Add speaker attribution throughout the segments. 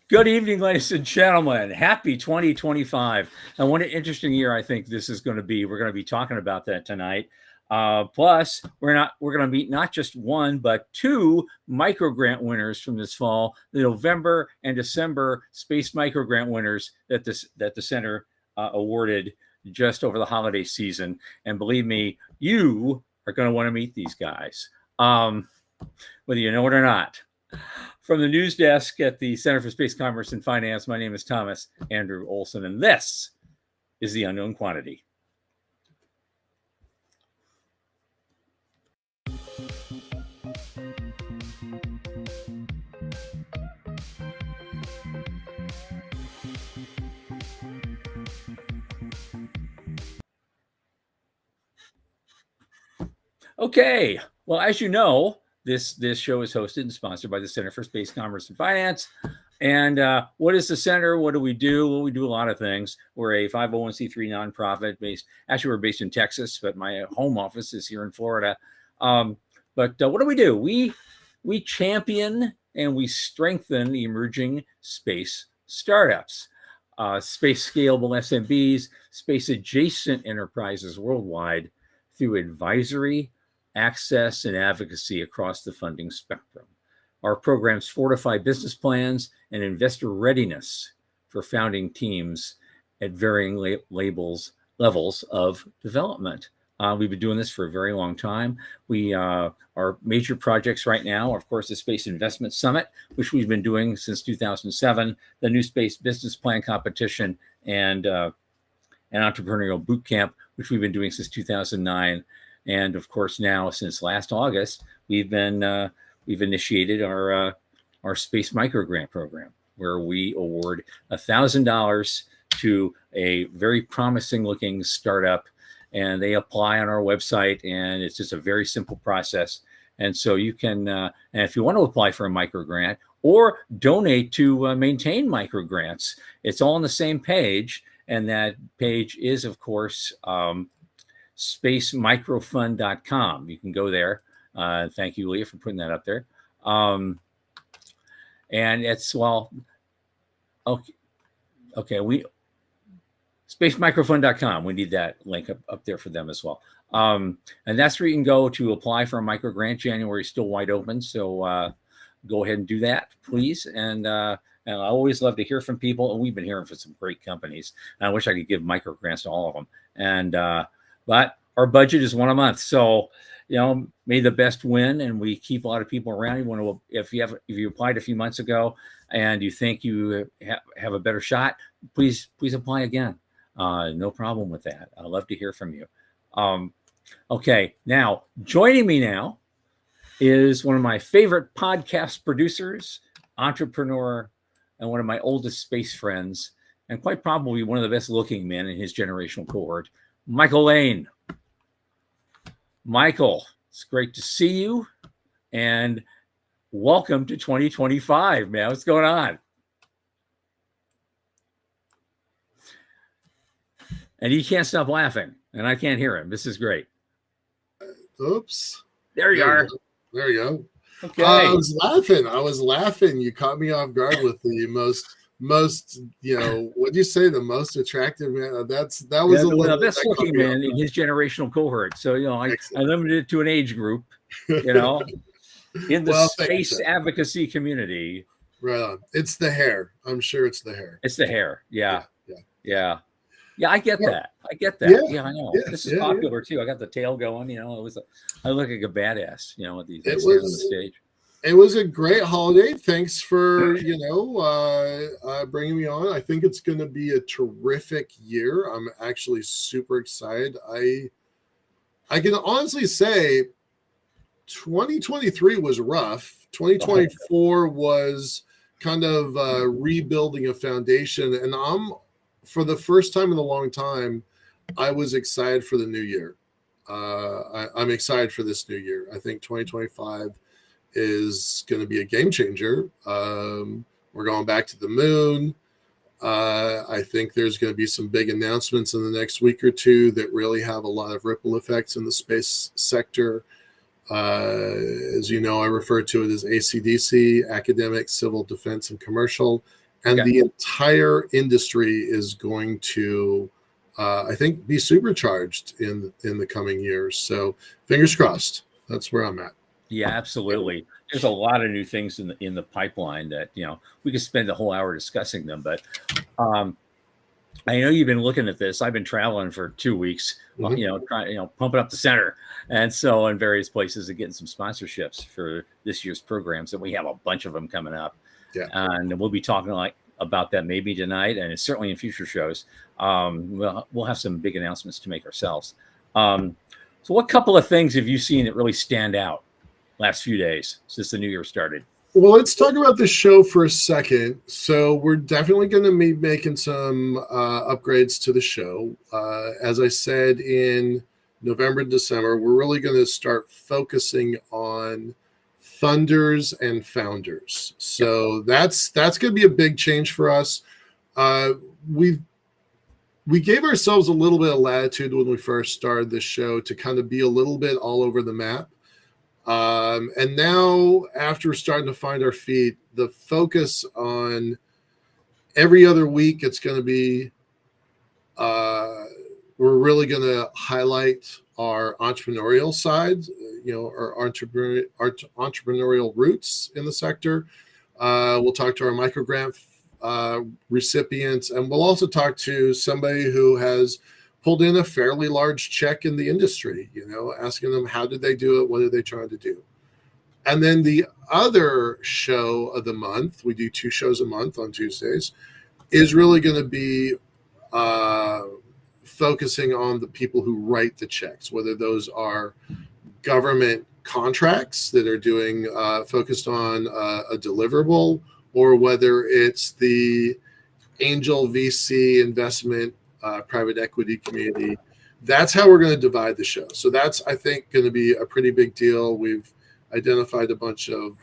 Speaker 1: Good evening, ladies and gentlemen. Happy 2025. And what an interesting year I think this is going to be. We're going to be talking about that tonight. Plus, we're going to meet not just one, but two micro grant winners from this fall, the November and December space micro grant winners that the center awarded just over the holiday season. And believe me, you are going to want to meet these guys, whether you know it or not. From the news desk at the Center for Space Commerce and Finance, my name is Thomas Andrew Olson, and this is The Unknown Quantity. Okay, well, as you know, this show is hosted and sponsored by the Center for Space Commerce and Finance. And what is the center? What do? Well, we do a lot of things. We're a 501c3 nonprofit we're based in Texas, but my home office is here in Florida. But what do? We champion and we strengthen emerging space startups, space scalable SMBs, space adjacent enterprises worldwide through advisory, access, and advocacy across the funding spectrum. Our programs fortify business plans and investor readiness for founding teams at varying levels of development. We've been doing this for a very long time. Our major projects right now are, of course, the Space Investment Summit, which we've been doing since 2007, the New Space Business Plan Competition, and an Entrepreneurial Boot Camp, which we've been doing since 2009. And of course, now since last August, we've initiated our Space Micro Grant Program, where we award $1,000 to a very promising looking startup, and they apply on our website, and it's just a very simple process. And so you can, and if you want to apply for a micro grant or donate to maintain micro grants, it's all on the same page, and that page is, of course, spacemicrofund.com. You can go there. Thank you, Leah, for putting that up there. And it's, well, okay, spacemicrofund.com. We need that link up there for them as well. And that's where you can go to apply for a micro grant. January is still wide open, so go ahead and do that, please. And I always love to hear from people. And we've been hearing from some great companies. And I wish I could give micro grants to all of them. And but our budget is one a month, so may the best win, and we keep a lot of people around. You want to, if you applied a few months ago and you think you have a better shot, please apply again. No problem with that. I'd love to hear from you. Okay, now joining me now is one of my favorite podcast producers, entrepreneur, and one of my oldest space friends, and quite probably one of the best looking men in his generational cohort, Michael Lane. Michael, it's great to see you, and welcome to 2025, man. What's going on? And he can't stop laughing, and I can't hear him. This is great.
Speaker 2: Oops.
Speaker 1: There you are.
Speaker 2: There you go.
Speaker 1: Okay.
Speaker 2: I was laughing. You caught me off guard with the most what'd you say, the most attractive man? That was
Speaker 1: the best looking man in his generational cohort. So I limited it to an age group, in the space advocacy community.
Speaker 2: Right on. It's the hair. I'm sure it's the hair.
Speaker 1: It's the hair. Yeah. I get that. Yeah, I know. This is popular too. I got the tail going. I look like a badass. With these guys on the stage.
Speaker 2: It was a great holiday. Thanks for bringing me on. I think it's going to be a terrific year. I'm actually super excited. I can honestly say 2023 was rough. 2024 was kind of rebuilding a foundation, and for the first time in a long time, I was excited for the new year. I'm excited for this new year. I think 2025 is going to be a game changer. We're going back to the moon. I think there's going to be some big announcements in the next week or two that really have a lot of ripple effects in the space sector. As you know, I refer to it as ACDC, academic, civil, defense, and commercial. and
Speaker 1: Okay.
Speaker 2: the entire industry is going to, I think, be supercharged in the coming years. So fingers crossed. That's where I'm at.
Speaker 1: Yeah, absolutely. There's a lot of new things in the pipeline that we could spend the whole hour discussing them. But I know you've been looking at this. I've been traveling for 2 weeks, trying pumping up the center, and so in various places and getting some sponsorships for this year's programs. And we have a bunch of them coming up.
Speaker 2: Yeah.
Speaker 1: And we'll be talking about that maybe tonight, and certainly in future shows. We'll have some big announcements to make ourselves. So what couple of things have you seen that really stand out last few days since the new year started?
Speaker 2: Well, let's talk about the show for a second. So we're definitely going to be making some upgrades to the show. As I said, in November, December, we're really going to start focusing on funders and founders. So that's going to be a big change for us. We gave ourselves a little bit of latitude when we first started the show to kind of be a little bit all over the map. And now, after starting to find our feet, the focus on every other week, it's going to be, we're really going to highlight our entrepreneurial side, our entrepreneurial roots in the sector. We'll talk to our microgrant recipients, and we'll also talk to somebody who has pulled in a fairly large check in the industry, asking them how did they do it, what are they trying to do. And then the other show of the month, we do 2 shows a month on Tuesdays, is really going to be focusing on the people who write the checks, whether those are government contracts that are doing focused on a deliverable, or whether it's the angel VC investment private equity community. That's how we're going to divide the show. So that's, I think, going to be a pretty big deal. We've identified a bunch of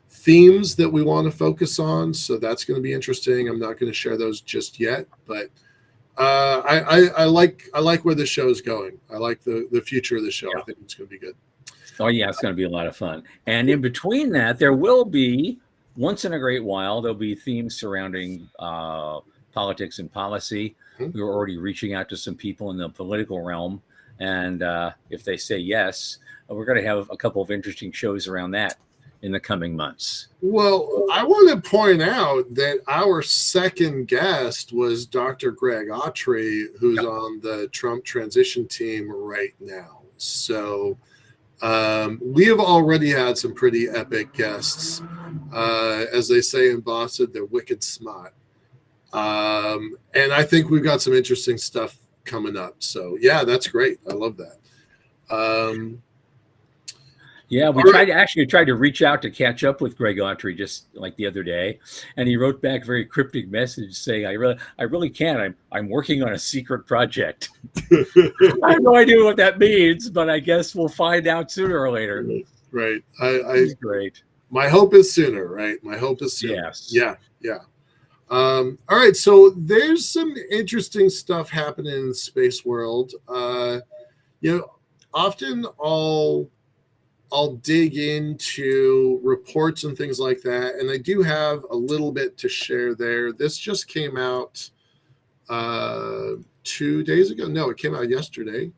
Speaker 2: themes that we want to focus on. So that's going to be interesting. I'm not going to share those just yet, but I like where the show is going. I like the future of the show. Yeah. I think it's going to be good.
Speaker 1: Oh yeah, it's going to be a lot of fun. And in between that, there will be, once in a great while, there'll be themes surrounding politics and policy. We were already reaching out to some people in the political realm, and if they say yes, we're going to have a couple of interesting shows around that in the coming months.
Speaker 2: Well, I want to point out that our second guest was Dr. Greg Autry, who's on the Trump transition team right now. So we have already had some pretty epic guests. As they say in Boston, they're wicked smart. And I think we've got some interesting stuff coming up. So yeah, that's great. I love that.
Speaker 1: Yeah, we tried to reach out to catch up with Greg Autry just like the other day, and he wrote back a very cryptic message saying, "I really can't. I'm working on a secret project." I have no idea what that means, but I guess we'll find out sooner or later.
Speaker 2: Right.
Speaker 1: Great.
Speaker 2: My hope is sooner. Right. My hope is sooner.
Speaker 1: Yes.
Speaker 2: Yeah. Yeah. All right. So there's some interesting stuff happening in the space world. Often I'll dig into reports and things like that, and I do have a little bit to share there. This just came out 2 days ago. No, it came out yesterday.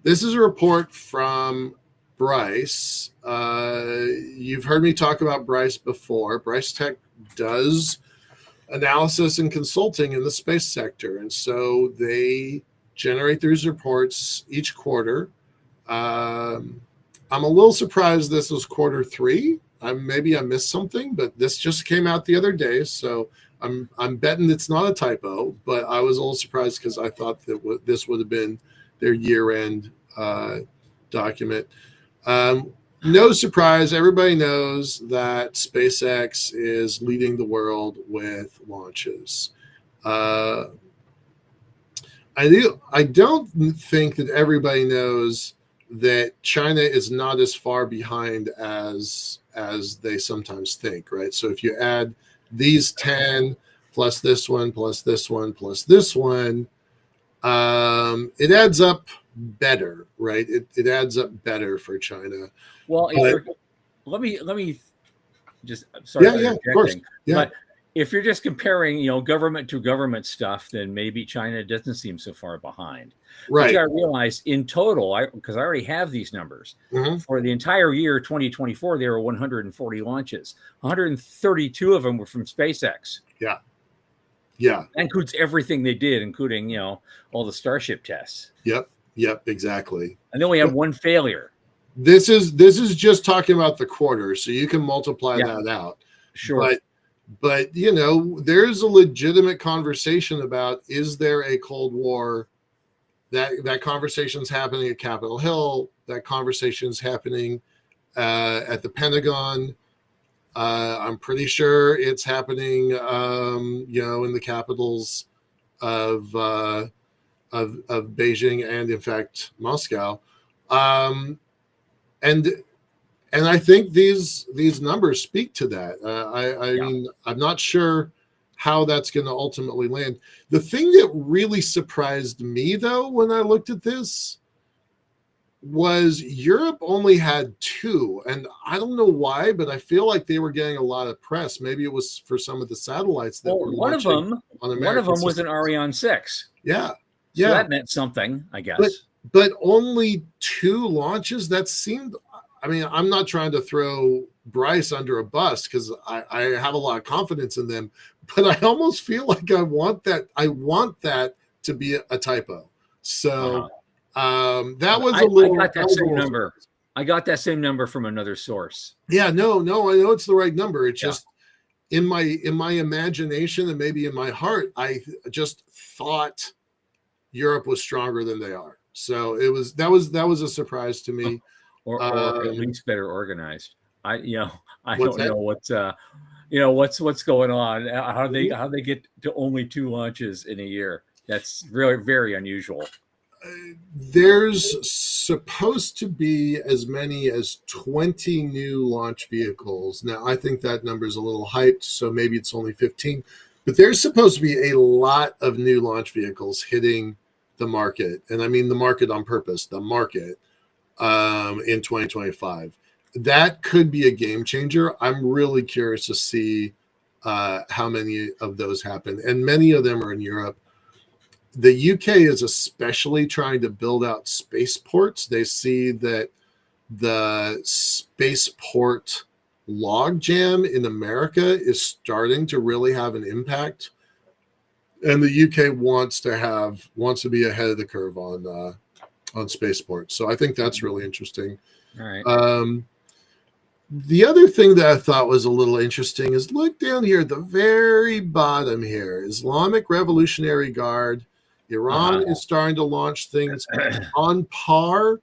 Speaker 2: This is a report from Bryce. You've heard me talk about Bryce before. Bryce Tech does analysis and consulting in the space sector, and so they generate these reports each quarter. I'm a little surprised this was quarter 3. Maybe I missed something, but this just came out the other day, so I'm betting it's not a typo. But I was a little surprised because I thought that this would have been their year-end document. No surprise, everybody knows that SpaceX is leading the world with launches. I don't think that everybody knows that China is not as far behind as they sometimes think, right? So if you add these 10 plus this one, plus this one, plus this one, it adds up better, right? It adds up better for China.
Speaker 1: Well, let me Just sorry
Speaker 2: Yeah,
Speaker 1: for
Speaker 2: yeah, of course.
Speaker 1: interjecting,
Speaker 2: Yeah,
Speaker 1: but if you're just comparing, government to government stuff, then maybe China doesn't seem so far behind. But you
Speaker 2: right.
Speaker 1: got to realize in total, because I already have these numbers,
Speaker 2: Hmm.
Speaker 1: for the entire year 2024, there were 140 launches. 132 of them were from SpaceX.
Speaker 2: Yeah, yeah.
Speaker 1: That includes everything they did, including, all the Starship tests.
Speaker 2: Yep, yep, exactly.
Speaker 1: And then we have one failure.
Speaker 2: This is just talking about the quarter, so you can multiply
Speaker 1: Yeah,
Speaker 2: that out.
Speaker 1: sure.
Speaker 2: But there's a legitimate conversation about, is there a Cold War? That conversation's happening at Capitol Hill. That conversation's happening at the Pentagon. I'm pretty sure it's happening, in the capitals of Beijing and, in fact, Moscow. And I think these numbers speak to that. I mean, I'm not sure how that's going to ultimately land. The thing that really surprised me, though, when I looked at this, was Europe only had 2, and I don't know why, but I feel like they were getting a lot of press. Maybe it was for some of the satellites that were
Speaker 1: One of
Speaker 2: launching
Speaker 1: them,
Speaker 2: on American
Speaker 1: one of them was
Speaker 2: systems.
Speaker 1: an Ariane 6.
Speaker 2: Yeah,
Speaker 1: So
Speaker 2: yeah,
Speaker 1: that meant something, I guess.
Speaker 2: but only 2 launches. That seemed. I mean, I'm not trying to throw Bryce under a bus because I have a lot of confidence in them, but I almost feel like I want that to be a typo. So that was a little.
Speaker 1: I got that same number. I got that same number from another source.
Speaker 2: Yeah, no, I know it's the right number. It's just in my imagination and maybe in my heart, I just thought Europe was stronger than they are. So that was a surprise to me.
Speaker 1: Or at least better organized. I don't
Speaker 2: that?
Speaker 1: know what's going on. How they get to only 2 launches in a year. That's really very unusual.
Speaker 2: There's supposed to be as many as 20 new launch vehicles. Now, I think that number is a little hyped, so maybe it's only 15. But there's supposed to be a lot of new launch vehicles hitting the market. And I mean the market on purpose, the market. In 2025. That could be a game changer. I'm really curious to see how many of those happen. And many of them are in Europe. The UK is especially trying to build out spaceports. They see that the spaceport logjam in America is starting to really have an impact. And the UK wants to be ahead of the curve on spaceports. So I think that's really interesting.
Speaker 1: All right.
Speaker 2: The other thing that I thought was a little interesting is look down here at the very bottom here. Islamic Revolutionary Guard. Iran is starting to launch things on par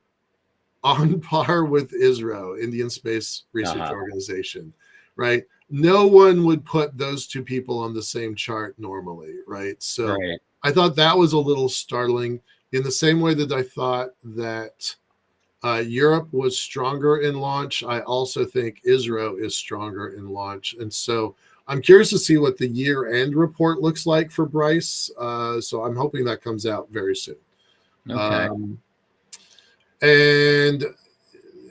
Speaker 2: with ISRO, Indian Space Research Organization, right? No one would put those 2 people on the same chart normally, right? So I thought that was a little startling. In the same way that I thought that Europe was stronger in launch, I also think ISRO is stronger in launch. And so I'm curious to see what the year-end report looks like for Bryce. So I'm hoping that comes out very soon.
Speaker 1: Okay.
Speaker 2: And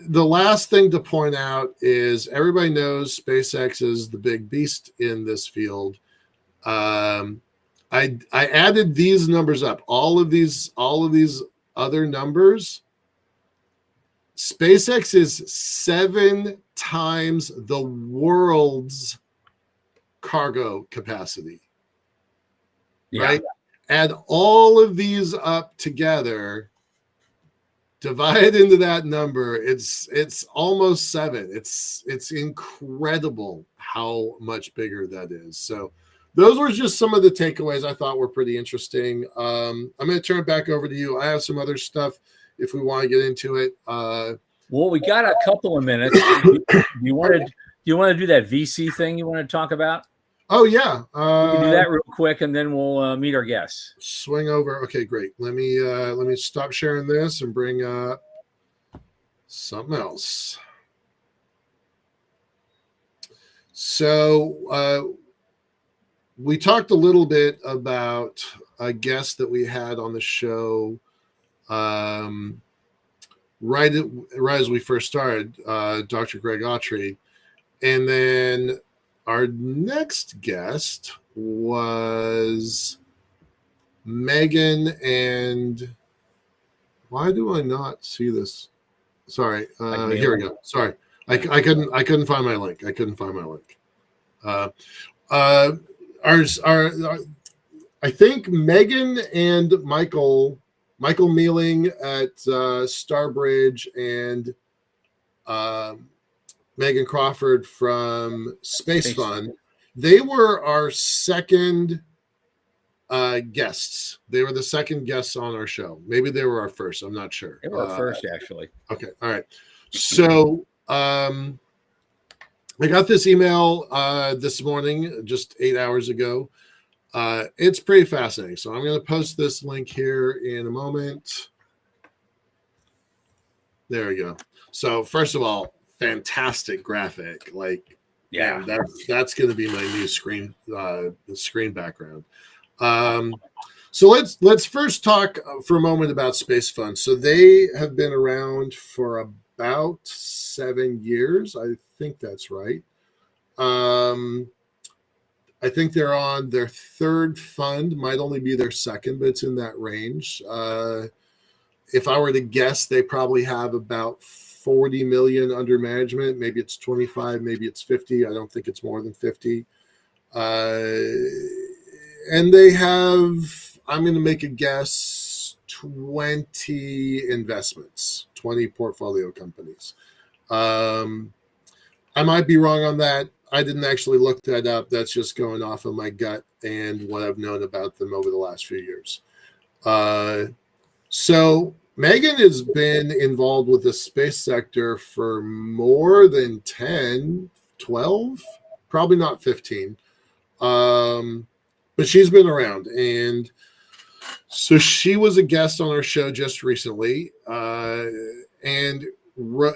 Speaker 2: the last thing to point out is everybody knows SpaceX is the big beast in this field. I added these numbers up. All of these other numbers. SpaceX is 7 times the world's cargo capacity.
Speaker 1: Yeah.
Speaker 2: Right? Add all of these up together, divide into that number. It's almost 7. It's incredible how much bigger that is. So those were just some of the takeaways I thought were pretty interesting. I'm going to turn it back over to you. I have some other stuff if we want to get into it.
Speaker 1: Well, we got a couple of minutes. You want to do that VC thing you want to talk about?
Speaker 2: Oh yeah,
Speaker 1: we can do that real quick, and then we'll meet our guests.
Speaker 2: Swing over. Okay, great. Let me stop sharing this and bring up something else. So we talked a little bit about a guest that we had on the show right as we first started, Dr. Greg Autry. And then our next guest was Megan, and why do I not see this? Sorry, here we go. Sorry, I couldn't find my link. I think Megan and Michael Mealing at Starbridge, and Megan Crawford from Space Fund. They were our second guests. They were the second guests on our show. Maybe they were our first. I'm not sure.
Speaker 1: They were our first, actually.
Speaker 2: Okay. All right. So I got this email this morning, just 8 hours ago. It's pretty fascinating. So I'm going to post this link here in a moment. There we go. So first of all, fantastic graphic. Like,
Speaker 1: yeah,
Speaker 2: that's going to be my new screen background. So let's first talk for a moment about Space Fund. So they have been around for about 7 years. I think that's right. I think they're on their third fund, might only be their second, but it's in that range. If I were to guess, they probably have about 40 million under management. Maybe it's 25, maybe it's 50. I don't think it's more than 50. And they have, I'm going to make a guess, 20 investments, 20 portfolio companies. I might be wrong on that. I didn't actually look that up. That's just going off of my gut and what I've known about them over the last few years. So Megan has been involved with the space sector for more than 10, 12, probably not 15. But she's been around. And so she was a guest on our show just recently. And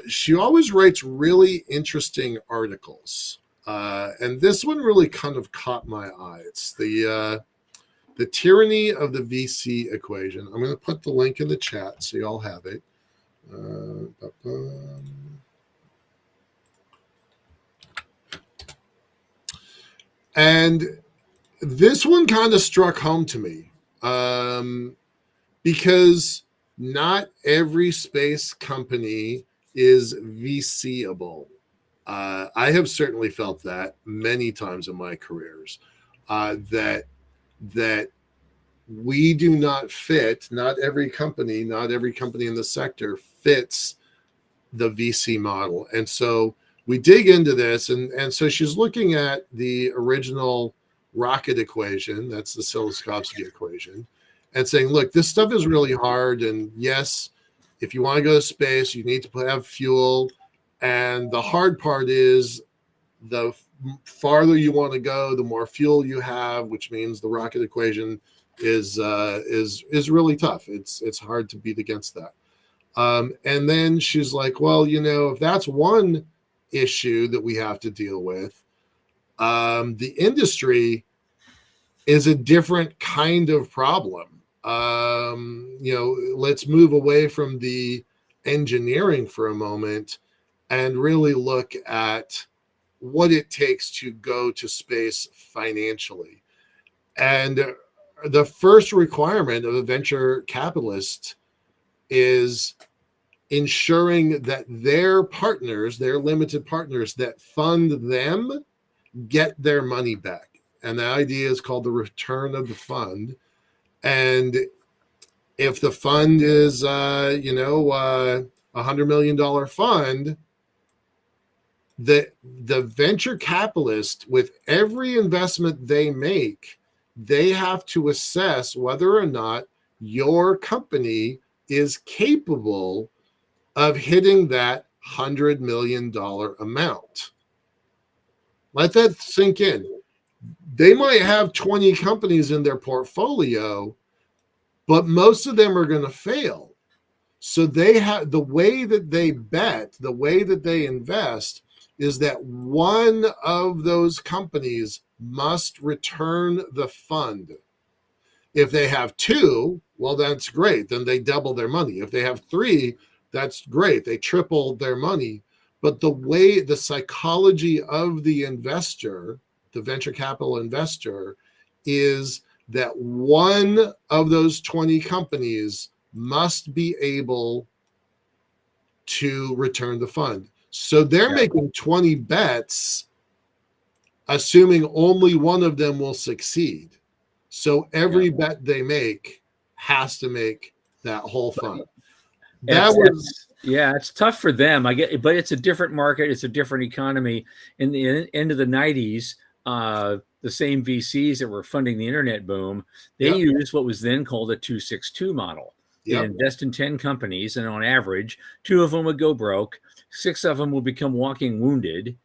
Speaker 2: she always writes really interesting articles. And this one really kind of caught my eye. It's the tyranny of the VC equation. I'm going to put the link in the chat so you all have it. And this one kind of struck home to me because not every space company is VC-able. I have certainly felt that many times in my careers, that we do not fit, not every company in the sector fits the VC model. And so we dig into this, and so she's looking at the original rocket equation, that's the Tsiolkovsky equation, and saying, look, this stuff is really hard, and yes, if you want to go to space, you need to have fuel. And the hard part is the farther you want to go, the more fuel you have, which means the rocket equation is really tough. It's hard to beat against that. And then she's like, well, if that's one issue that we have to deal with, the industry is a different kind of problem. Let's move away from the engineering for a moment and really look at what it takes to go to space financially. And the first requirement of a venture capitalist is ensuring that their partners, their limited partners that fund them, get their money back. And the idea is called the return of the fund. And if the fund is, $100 million fund, the venture capitalist, with every investment they make, they have to assess whether or not your company is capable of hitting that $100 million amount. Let that sink in. They might have 20 companies in their portfolio, but most of them are going to fail. So they have, the way that they bet, the way that they invest, is that one of those companies must return the fund. If they have two, well, that's great. Then they double their money. If they have three, that's great. They triple their money. But the psychology of the investor, the venture capital investor, is that one of those 20 companies must be able to return the fund. So they're making 20 bets, assuming only one of them will succeed. So every bet they make has to make that whole fund.
Speaker 1: It's tough for them. I get, but it's a different market. It's a different economy. In the end of the 90s, the same VCs that were funding the internet boom, they used what was then called a 262 model. They invest in 10 companies, and on average, 2 of them would go broke, 6 of them would become walking wounded,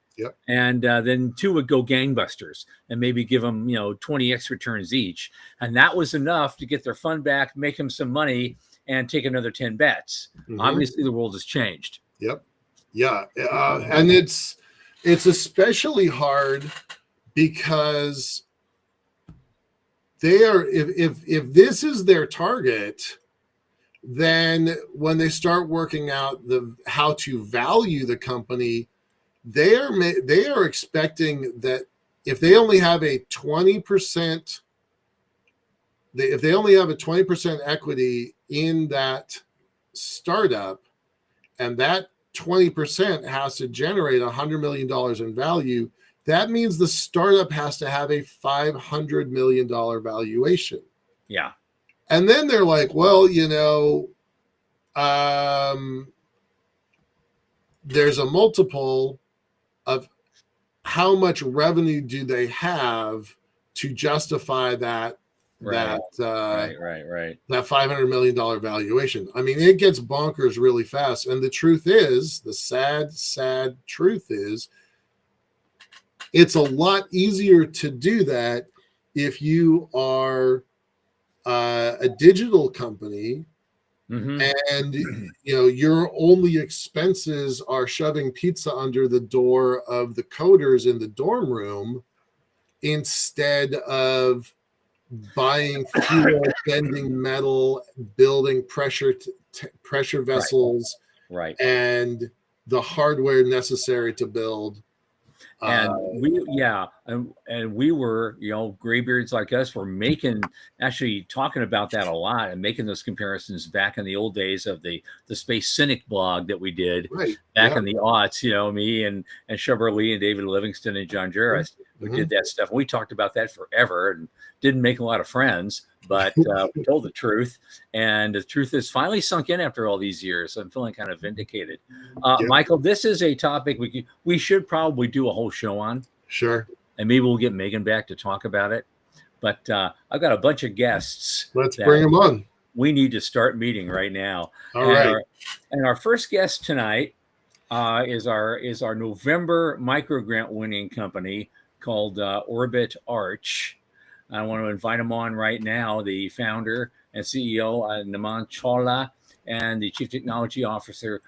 Speaker 1: and then 2 would go gangbusters, and maybe give them 20x returns each, and that was enough to get their fund back, make them some money, and take another 10 bets. Obviously, the world has changed.
Speaker 2: And it's especially hard because they are, if this is their target, then when they start working out how to value the company, they are expecting that if they only have a 20%, if they only have a 20% equity in that startup, and that 20% has to generate $100 million in value, that means the startup has to have a $500 million valuation.
Speaker 1: Yeah.
Speaker 2: And then they're like, well, there's a multiple of how much revenue do they have to justify that that $500 million valuation. I mean, it gets bonkers really fast. And the truth is, the sad truth is, it's a lot easier to do that if you are a digital company and your only expenses are shoving pizza under the door of the coders in the dorm room instead of buying fuel, bending metal, building pressure vessels, and the hardware necessary to build.
Speaker 1: And we were, graybeards like us were actually talking about that a lot and making those comparisons back in the old days of the Space Cynic blog that we did back in the aughts. Me and Shubber Lee and David Livingston and John Jarrett, we did that stuff. We talked about that forever and didn't make a lot of friends, but we told the truth, and the truth is finally sunk in after all these years. So I'm feeling kind of vindicated. Michael, this is a topic we should probably do a whole show on.
Speaker 2: Sure.
Speaker 1: And maybe we'll get Megan back to talk about it. But I've got a bunch of guests.
Speaker 2: Let's bring them on.
Speaker 1: We need to start meeting right now.
Speaker 2: All right.
Speaker 1: And our first guest tonight is our November micro grant winning company called OrbitArch. I want to invite him on right now, the founder and CEO, Chawla, and the Chief Technology Officer,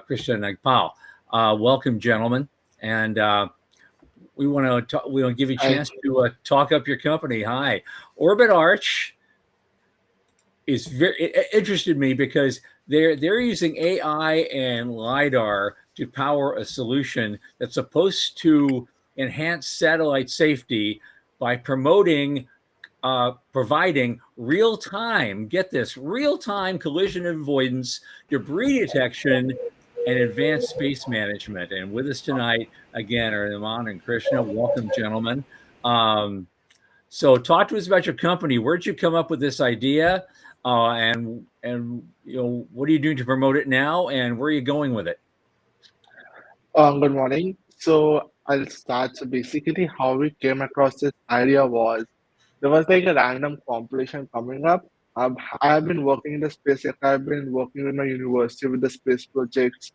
Speaker 1: Krishna Nagpal. Welcome, gentlemen. And we want to give you a chance to talk up your company. Hi. OrbitArch it interested me because they're using AI and LiDAR to power a solution that's supposed to enhance satellite safety by providing real-time collision avoidance, debris detection, and advanced space management. And with us tonight, again, are Naman and Krishna. Welcome, gentlemen. So talk to us about your company. Where'd you come up with this idea? And what are you doing to promote it now? And where are you going with it?
Speaker 3: Good morning. So I'll start. So basically how we came across this idea was, there was like a random competition coming up. I have been working in the space sector. I've been working with my university with the space projects.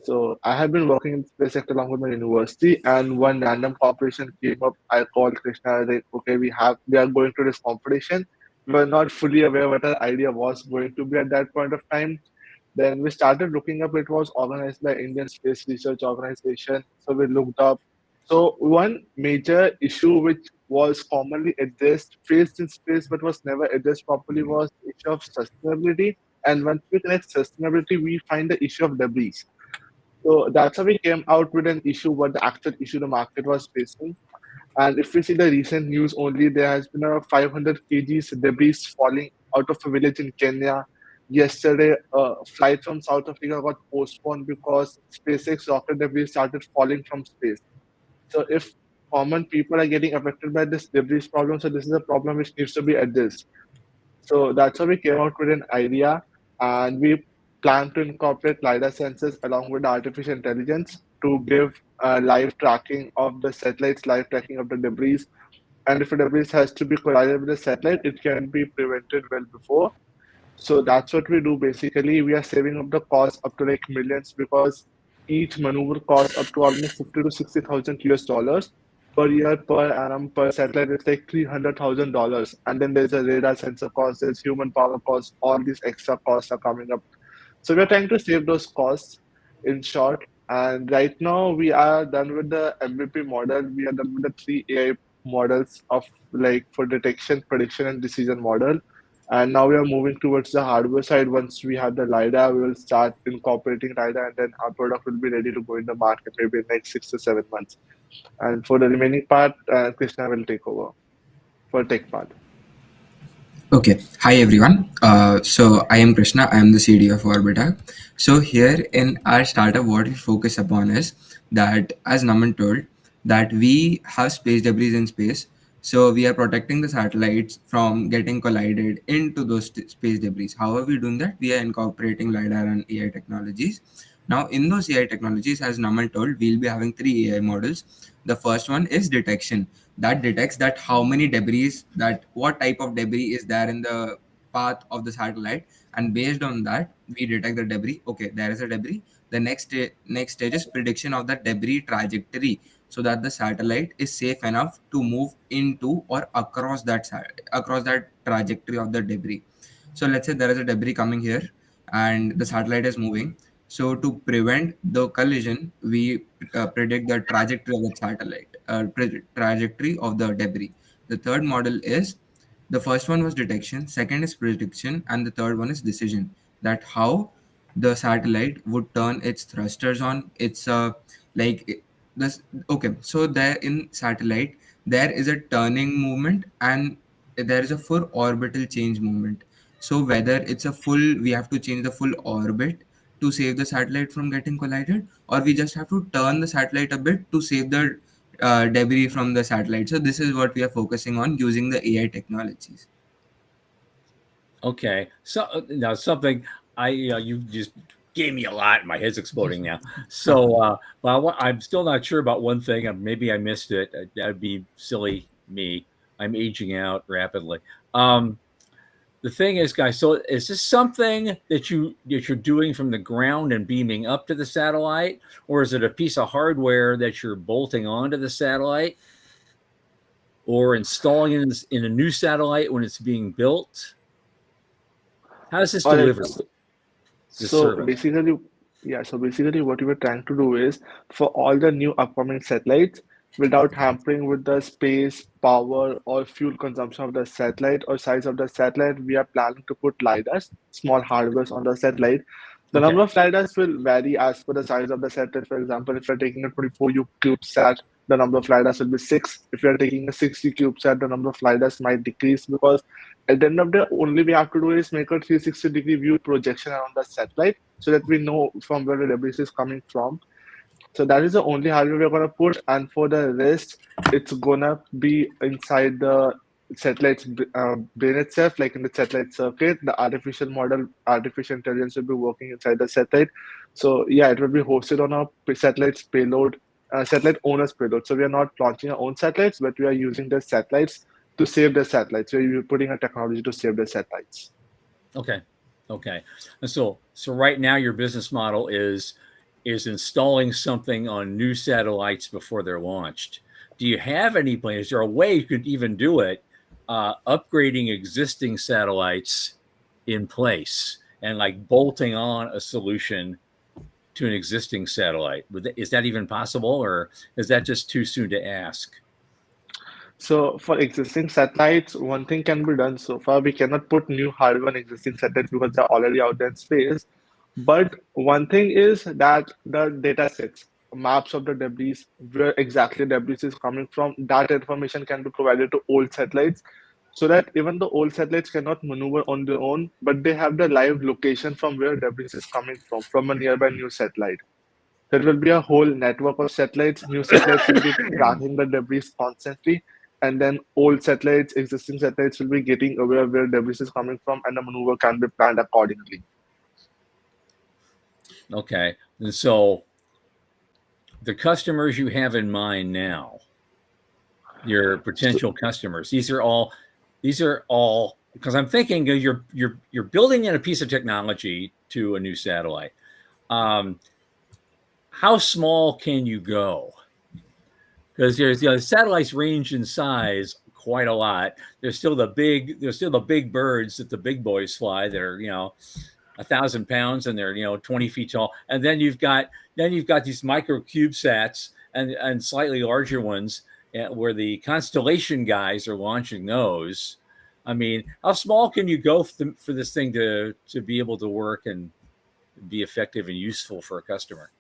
Speaker 3: So I have been working in the space sector along with my university, and one random competition came up. I called Krishna, like, okay, we are going to this competition. We were not fully aware what the idea was going to be at that point of time. Then we started looking up. It was organized by Indian Space Research Organization. So we looked up. So one major issue which was commonly faced in space, but was never addressed properly, was the issue of sustainability. And once we connect sustainability, we find the issue of debris. So that's how we came out with an issue, what the actual issue the market was facing. And if we see the recent news only, there has been a 500 kgs debris falling out of a village in Kenya. Yesterday, a flight from South Africa got postponed because SpaceX rocket debris started falling from space. So if common people are getting affected by this debris problem, so this is a problem which needs to be addressed. So that's how we came out with an idea, and we plan to incorporate LiDAR sensors along with artificial intelligence to give live tracking of the satellites, live tracking of the debris. And if a debris has to be collided with the satellite, it can be prevented well before. So that's what we do basically. We are saving up the cost up to like millions because each maneuver costs up to almost 50 to 60,000 US dollars per year per annum per satellite. It's like $300,000, and then there's a radar sensor cost, there's human power cost. All these extra costs are coming up. So we're trying to save those costs in short. And right now we are done with the MVP model. We are done with the three AI models of like for detection, prediction, and decision model. And now we are moving towards the hardware side. Once we have the LiDAR, we will start incorporating LiDAR, and then our product will be ready to go in the market maybe in next 6 to 7 months. And for the remaining part, Krishna will take over for tech part.
Speaker 4: Okay, hi everyone. So I am Krishna. I am the CDO of Orbital. So here in our startup, what we focus upon is that, as Naman told, that we have space debris in space. So we are protecting the satellites from getting collided into those space debris. How are we doing that? We are incorporating LiDAR and AI technologies. Now, in those AI technologies, as Naman told, we'll be having three AI models. The first one is detection, that detects that how many debris, that what type of debris is there in the path of the satellite, and based on that we detect the debris. Okay, there is a debris. The next stage is prediction of that debris trajectory, so that the satellite is safe enough to move into or across that trajectory of the debris. So let's say there is a debris coming here and the satellite is moving. So to prevent the collision, we predict the trajectory of the satellite, trajectory of the debris. The third model is, the first one was detection, second is prediction, and the third one is decision. That how the satellite would turn its thrusters on. It's like this. Okay, so there in satellite there is a turning movement and there is a full orbital change movement. So whether it's a full, we have to change the full orbit to save the satellite from getting collided, or we just have to turn the satellite a bit to save the debris from the satellite. So this is what we are focusing on using the AI technologies.
Speaker 1: Okay, so now something you just gave me a lot. My head's exploding now. So, well, I'm still not sure about one thing. Maybe I missed it. That'd be silly me. I'm aging out rapidly. The thing is, guys, so is this something that you're doing from the ground and beaming up to the satellite, or is it a piece of hardware that you're bolting onto the satellite, or installing in a new satellite when it's being built? How is this
Speaker 3: All right.
Speaker 1: delivered? This
Speaker 3: So
Speaker 1: service?
Speaker 3: basically, yeah, so basically what we were trying to do is for all the new upcoming satellites, without hampering with the space, power, or fuel consumption of the satellite or size of the satellite, we are planning to put LiDARs, small hardwares on the satellite. The
Speaker 1: Okay.
Speaker 3: number of LiDARs will vary as per the size of the satellite. For example, if you're taking a 24U CubeSat, the number of LiDARs will be 6. If you're taking a 60 CubeSat, the number of LiDARs might decrease because at the end of the day, only we have to do is make a 360-degree view projection around the satellite so that we know from where the debris is coming from. So that is the only hardware we're gonna put, and for the rest, it's gonna be inside the satellite's brain itself, like in the satellite circuit. The artificial intelligence will be working inside the satellite. So yeah, it will be hosted on a satellite's payload, satellite owner's payload. So we are not launching our own satellites, but we are using the satellites to save the satellites. So you're putting a technology to save the satellites.
Speaker 1: Okay. And so right now your business model is installing something on new satellites before they're launched. Do you have any plans? Is there a way you could even do it, upgrading existing satellites in place and like bolting on a solution to an existing satellite? Is that even possible, or is that just too soon to ask?
Speaker 3: So for existing satellites, one thing can be done. So far, we cannot put new hardware on existing satellites because they're already out there in space. But one thing is that the data sets, maps of the debris, where exactly debris is coming from, that information can be provided to old satellites so that even the old satellites cannot maneuver on their own, but they have the live location from where debris is coming from a nearby new satellite. There will be a whole network of satellites. New satellites will be tracking the debris constantly, and then old satellites, existing satellites will be getting aware of where debris is coming from, and the maneuver can be planned accordingly.
Speaker 1: Okay. And so the customers you have in mind now, your potential customers, these are all because I'm thinking you're building in a piece of technology to a new satellite. How small can you go? Because there's satellites range in size quite a lot. There's still the big birds that the big boys fly that are 1,000 pounds and they're 20 feet tall. And then you've got these micro CubeSats and slightly larger ones where the constellation guys are launching those. I mean, how small can you go for this thing to be able to work and be effective and useful for a customer?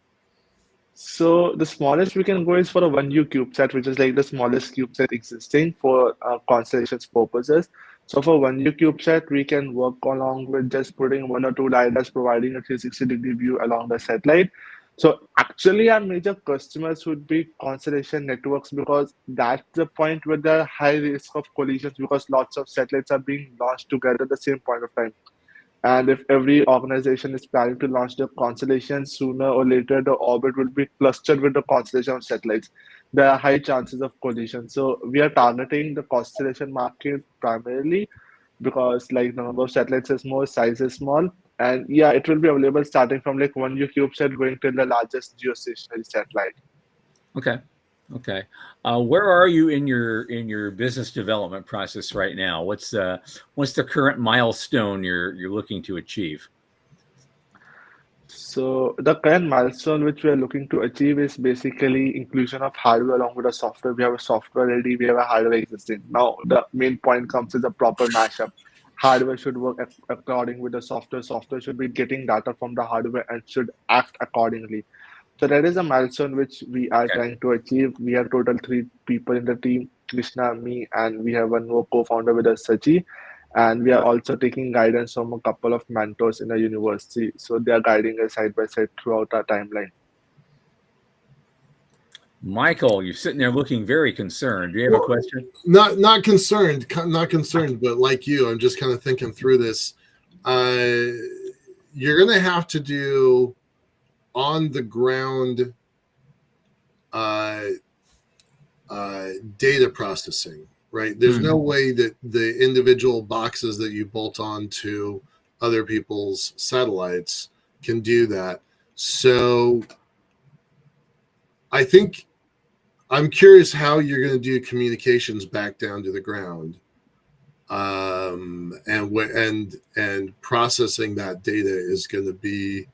Speaker 3: So the smallest we can go is for a 1U CubeSat, which is like the smallest CubeSat existing for constellations purposes. So for 1U CubeSat, we can work along with just putting 1 or 2 lidars, providing a 360-degree view along the satellite. So actually, our major customers would be constellation networks because that's the point where there are high risk of collisions because lots of satellites are being launched together at the same point of time. And if every organization is planning to launch their constellation, sooner or later the orbit will be clustered with the constellation of satellites. There are high chances of collision. So we are targeting the constellation market primarily because like the number of satellites is more, size is small. And yeah, it will be available starting from like 1U CubeSat going till the largest geostationary satellite.
Speaker 1: Okay. Okay. Where are you in your business development process right now? What's the current milestone you're looking to achieve?
Speaker 3: So the current milestone which we are looking to achieve is basically inclusion of hardware along with the software. We have a software ready, we have a hardware existing. Now the main point comes is a proper mashup. Hardware should work according with the software. Software should be getting data from the hardware and should act accordingly. So that is a milestone which we are
Speaker 1: Okay.
Speaker 3: trying to achieve. We have total 3 people in the team, Krishna, me, and we have one more co-founder with us, Sachi. And we are also taking guidance from a couple of mentors in the university. So they are guiding us side by side throughout our timeline.
Speaker 1: Michael, you're sitting there looking very concerned. Do you have a question?
Speaker 2: Not concerned, but like you, I'm just kind of thinking through this. You're going to have to do on the ground data processing, right? There's no way that the individual boxes that you bolt on to other people's satellites can do that. So I think I'm curious how you're going to do communications back down to the ground, and processing that data is going to be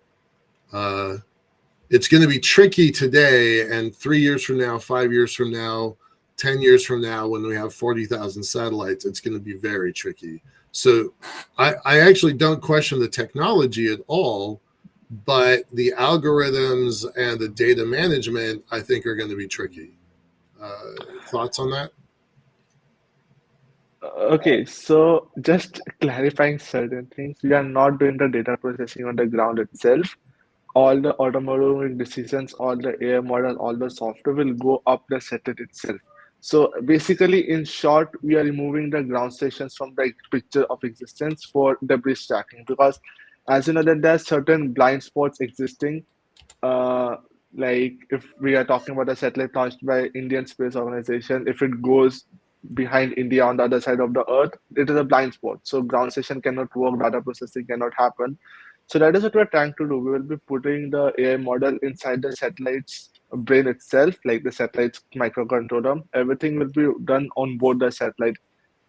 Speaker 2: it's going to be tricky today, and 3 years from now, 5 years from now, 10 years from now, when we have 40,000 satellites, it's going to be very tricky. So I actually don't question the technology at all, but the algorithms and the data management, I think, are going to be tricky. Thoughts on that?
Speaker 3: Okay, so just clarifying certain things, we are not doing the data processing on the ground itself. All the automatic decisions, all the AI model, all the software will go up the satellite itself. So basically, in short, we are removing the ground stations from the picture of existence for debris tracking because, as you know, that there are certain blind spots existing. Uh, like if we are talking about a satellite launched by Indian Space Organization, if it goes behind India on the other side of the Earth, it is a blind spot. So ground station cannot work, data processing cannot happen. So that is what we're trying to do. We will be putting the AI model inside the satellite's brain itself, like the satellite's microcontroller. Everything will be done on board the satellite.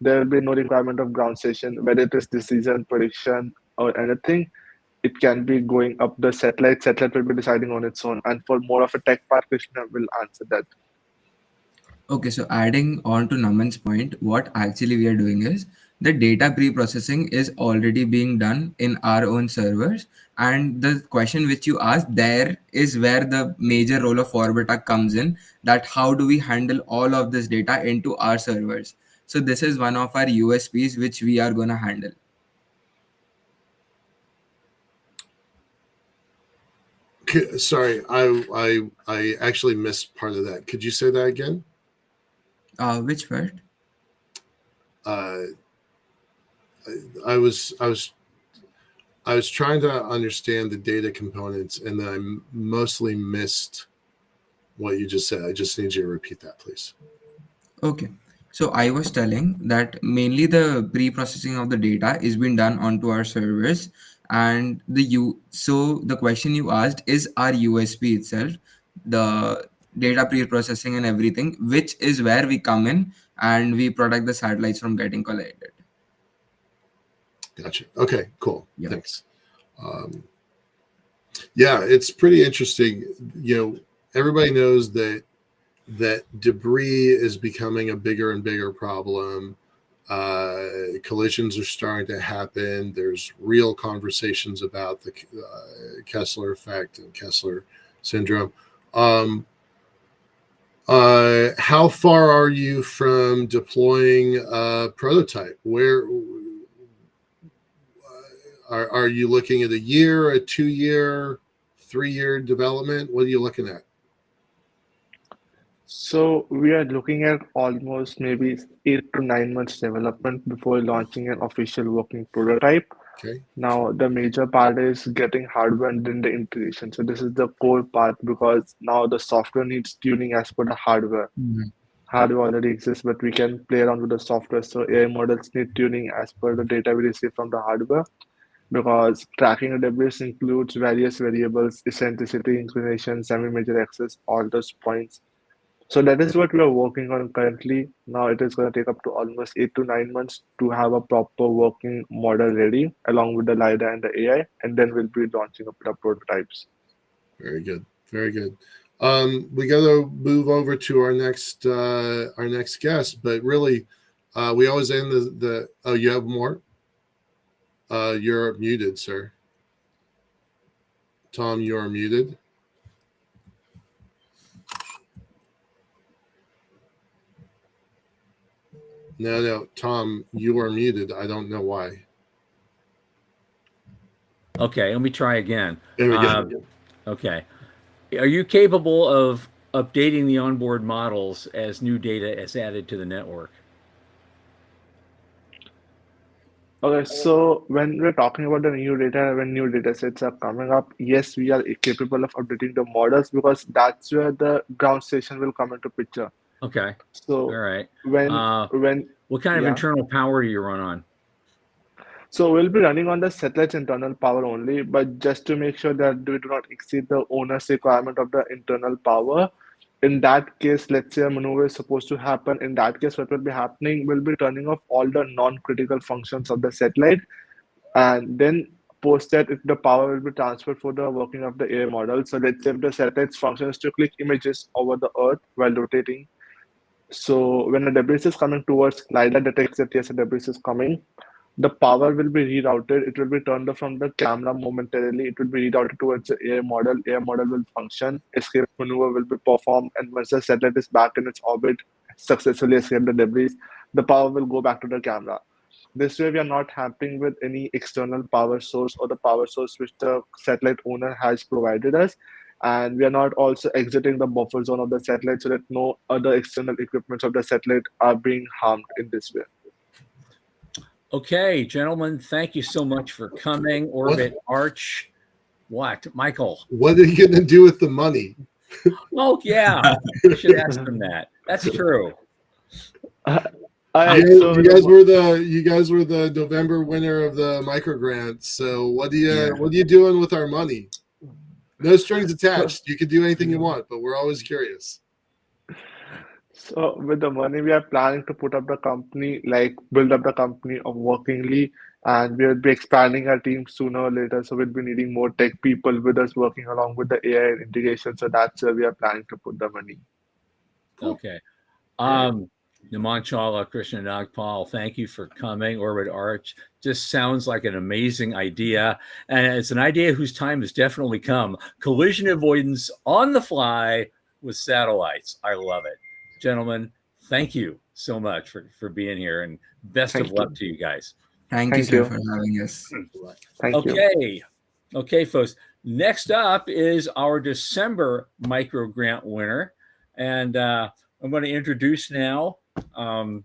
Speaker 3: There will be no requirement of ground station, whether it is decision, prediction, or anything. It can be going up the satellite. Satellite will be deciding on its own. And for more of a tech part, Krishna will answer that.
Speaker 4: Okay, so adding on to Naman's point, what actually we are doing is the data pre-processing is already being done in our own servers. And the question which you asked there is where the major role of OrbitArch comes in, that how do we handle all of this data into our servers? So this is one of our USPs which we are going to handle.
Speaker 2: Sorry, I actually missed part of that. Could you say that again?
Speaker 4: Which part?
Speaker 2: Uh, I was trying to understand the data components, and then I mostly missed what you just said. I just need you to repeat that, please.
Speaker 4: Okay. So I was telling that mainly the pre-processing of the data is being done onto our servers, and so the question you asked is our USP itself, the data pre-processing and everything, which is where we come in and we protect the satellites from getting collided.
Speaker 2: Gotcha. Okay, cool.
Speaker 4: Yeah.
Speaker 2: Thanks. Yeah, it's pretty interesting. Everybody knows that debris is becoming a bigger and bigger problem. Collisions are starting to happen. There's real conversations about the Kessler effect and Kessler syndrome. How far are you from deploying a prototype? Where are you looking at a year, a 2-year, 3-year development? What are you looking at?
Speaker 3: So we are looking at almost maybe 8 to 9 months development before launching an official working prototype.
Speaker 2: Okay.
Speaker 3: Now, the major part is getting hardware and then the integration. So this is the core part because now the software needs tuning as per the hardware. Hardware already exists, but we can play around with the software. So AI models need tuning as per the data we receive from the hardware because tracking a debris includes various variables, eccentricity, inclination, semi-major axis, all those points. So that is what we are working on currently. Now it is going to take up to almost 8 to 9 months to have a proper working model ready along with the LiDAR and the AI, and then we'll be launching up the prototypes.
Speaker 2: Very good. Very good. We got to move over to our next guest, but really, we always end the. Oh, you have more? You're muted, sir. Tom, you are muted. No, Tom, you are muted. I don't know why.
Speaker 1: Okay, let me try again.
Speaker 2: There we go.
Speaker 1: Okay. Are you capable of updating the onboard models as new data is added to the network?
Speaker 3: Okay, so when we're talking about the new data, when new data sets are coming up, yes, we are capable of updating the models because that's where the ground station will come into picture.
Speaker 1: Okay.
Speaker 3: So
Speaker 1: All right.
Speaker 3: when
Speaker 1: What kind of
Speaker 3: yeah.
Speaker 1: internal power do you run on?
Speaker 3: So we'll be running on the satellite's internal power only, but just to make sure that we do not exceed the owner's requirement of the internal power. In that case, let's say a maneuver is supposed to happen. In that case, what will be happening, we'll be turning off all the non-critical functions of the satellite, and then post that if the power will be transferred for the working of the AI model. So let's say if the satellite's function is to click images over the Earth while rotating. So when a debris is coming towards, LiDAR detects that yes, a debris is coming, the power will be rerouted. It will be turned off from the camera momentarily. It will be rerouted towards the air model. Air model will function. Escape maneuver will be performed. And once the satellite is back in its orbit, successfully escape the debris, the power will go back to the camera. This way, we are not hampering with any external power source or the power source which the satellite owner has provided us. And we are not also exiting the buffer zone of the satellite so that no other external equipments of the satellite are being harmed in this way.
Speaker 1: Okay, gentlemen, thank you so much for coming. OrbitArch. What, Michael?
Speaker 2: What are you going to do with the money?
Speaker 1: Oh, yeah. I should ask them that. That's true.
Speaker 2: You guys were the November winner of the micro grant. So what are you doing with our money? No strings attached. You can do anything you want, but we're always curious.
Speaker 3: So with the money, we are planning to put up the company, like build up the company of workingly, and we'll be expanding our team sooner or later. So we'll be needing more tech people with us working along with the AI integration. So that's where we are planning to put the money.
Speaker 1: Okay. Naman Chawla, Krishna, Nagpal, thank you for coming. OrbitArch just sounds like an amazing idea. And it's an idea whose time has definitely come. Collision avoidance on the fly with satellites. I love it. Gentlemen, thank you so much for being here, and best of luck to you guys.
Speaker 4: Thank you,
Speaker 3: Thank
Speaker 4: sir,
Speaker 3: you.
Speaker 4: for having us.
Speaker 3: Thank you.
Speaker 1: Okay. Okay, folks. Next up is our December micro grant winner. And I'm going to introduce now our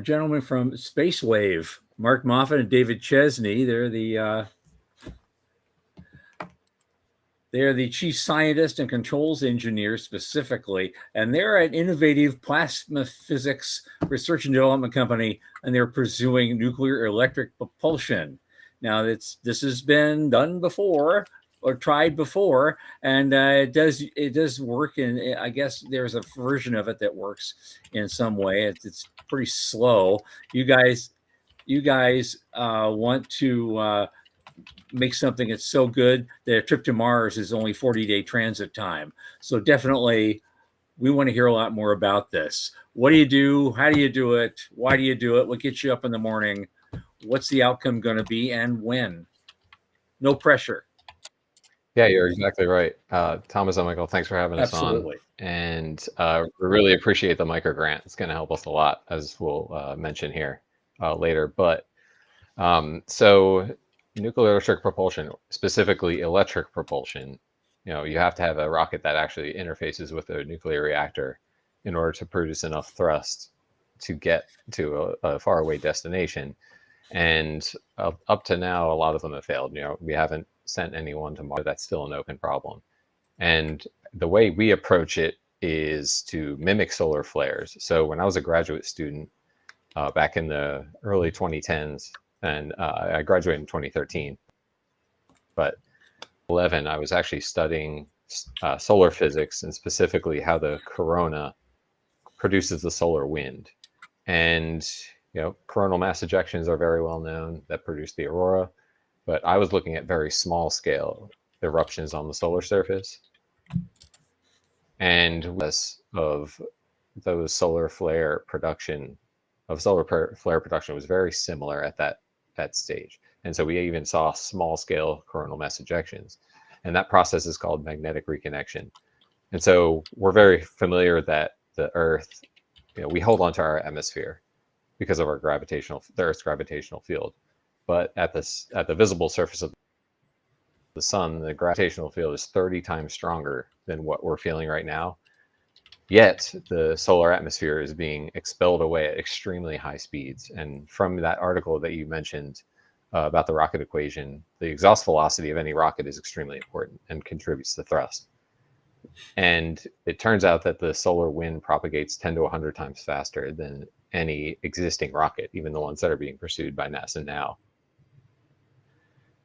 Speaker 1: gentlemen from SpaceWave, Mark Moffett and David Chesny. They're the chief scientist and controls engineer specifically, and they're an innovative plasma physics research and development company, and they're pursuing nuclear electric propulsion. Now, this has been done before or tried before, and it does work. And I guess there's a version of it that works in some way. It's pretty slow. You guys want to make something that's so good that a trip to Mars is only 40-day transit time. So definitely, we want to hear a lot more about this. What do you do? How do you do it? Why do you do it? What gets you up in the morning? What's the outcome going to be, and when? No pressure.
Speaker 5: Yeah, you're exactly right. Thomas and Michael, thanks for having us
Speaker 1: Absolutely.
Speaker 5: on. And we really appreciate the micro grant. It's going to help us a lot, as we'll mention here later. But so nuclear electric propulsion, specifically electric propulsion, you have to have a rocket that actually interfaces with a nuclear reactor in order to produce enough thrust to get to a faraway destination. And up to now, a lot of them have failed. We haven't sent anyone to Mars. That's still an open problem. And the way we approach it is to mimic solar flares. So when I was a graduate student back in the early 2010s, and I graduated in 2013, but 11, I was actually studying solar physics, and specifically how the corona produces the solar wind. And coronal mass ejections are very well known that produce the aurora, but I was looking at very small scale eruptions on the solar surface. And less of those solar flare production was very similar at that stage. And so we even saw small scale coronal mass ejections. And that process is called magnetic reconnection. And so we're very familiar that the Earth, we hold onto our atmosphere because of the Earth's gravitational field. But at the visible surface of the sun, the gravitational field is 30 times stronger than what we're feeling right now. Yet the solar atmosphere is being expelled away at extremely high speeds. And from that article that you mentioned about the rocket equation, the exhaust velocity of any rocket is extremely important and contributes to thrust. And it turns out that the solar wind propagates 10 to 100 times faster than any existing rocket, even the ones that are being pursued by NASA now.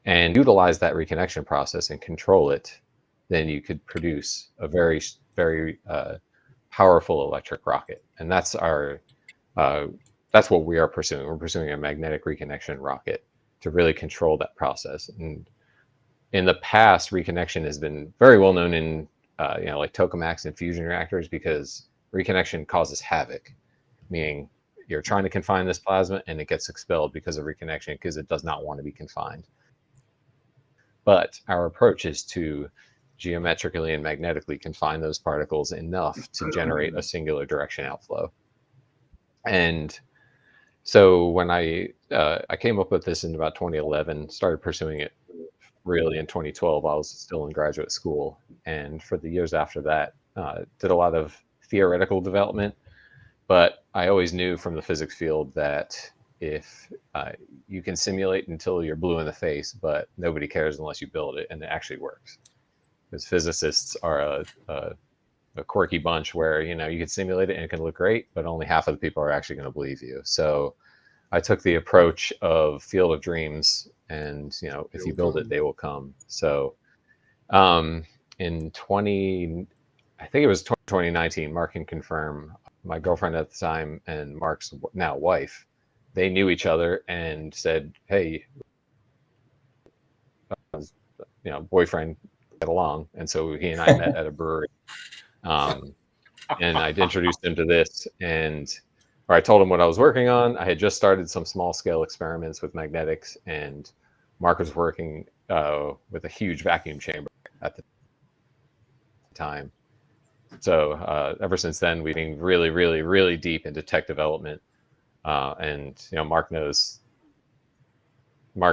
Speaker 5: And utilize that reconnection process and control it, then you could produce a very, very powerful electric rocket. And that's what we are pursuing. We're pursuing a magnetic reconnection rocket to really control that process. And in the past, reconnection has been very well known in like tokamaks and fusion reactors, because reconnection causes havoc, meaning you're trying to confine this plasma and it gets expelled because of reconnection, because it does not want to be confined. But our approach is to geometrically and magnetically confine those particles enough to generate a singular direction outflow. And so when I came up with this in about 2011, started pursuing it really in 2012. I was still in graduate school, and for the years after that, did a lot of theoretical development. But I always knew from the physics field that if you can simulate until you're blue in the face, but nobody cares unless you build it, and it actually works. Because physicists are a quirky bunch where you can simulate it and it can look great, but only half of the people are actually going to believe you. So I took the approach of field of dreams, and if you build it, they will come. So in 2019, Mark can confirm, my girlfriend at the time and Mark's now wife, they knew each other and said, hey, boyfriend, along. And so he and I met at a brewery. And I'd introduced him to this, or I told him what I was working on. I had just started some small scale experiments with magnetics, and Mark was working with a huge vacuum chamber at the time. So ever since then, we've been really, really, really deep into tech development. And Mark